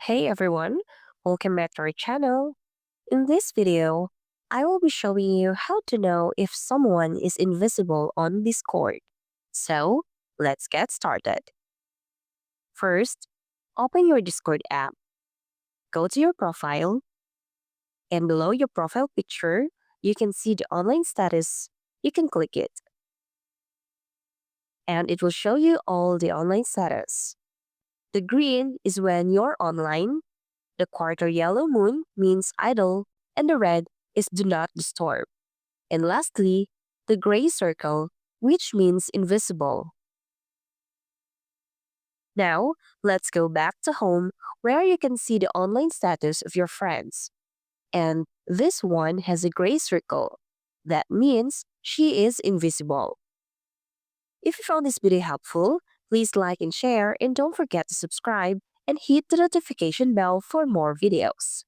Hey everyone, welcome back to our channel. In this video, I will be showing you how to know if someone is invisible on Discord. So, let's get started. First, open your Discord app, go to your profile, and below your profile picture, you can see the online status. You can click it, and it will show you all the online status. The green is when you're online. The quarter yellow moon means idle, and the red is do not disturb. And lastly, the gray circle, which means invisible. Now, let's go back to home where you can see the online status of your friends. And this one has a gray circle. That means she is invisible. If you found this video helpful, please like and share, and don't forget to subscribe and hit the notification bell for more videos.